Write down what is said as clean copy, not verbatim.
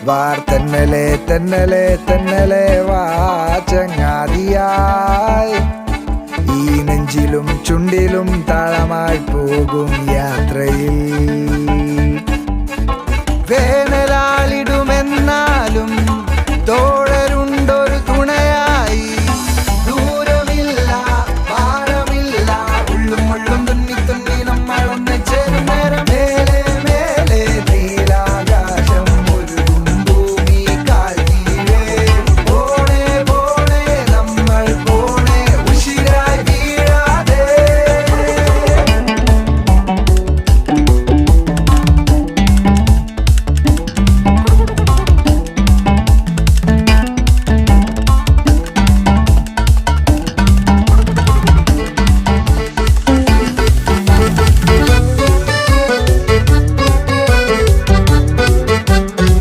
വാർത്തന്നലെ തന്നലെ തന്നലെ വാ ചങ്ങാതിയായി ഈ നെഞ്ചിലും ചുണ്ടിലും താളമായി പോകും യാത്രയിൽ വേനൽ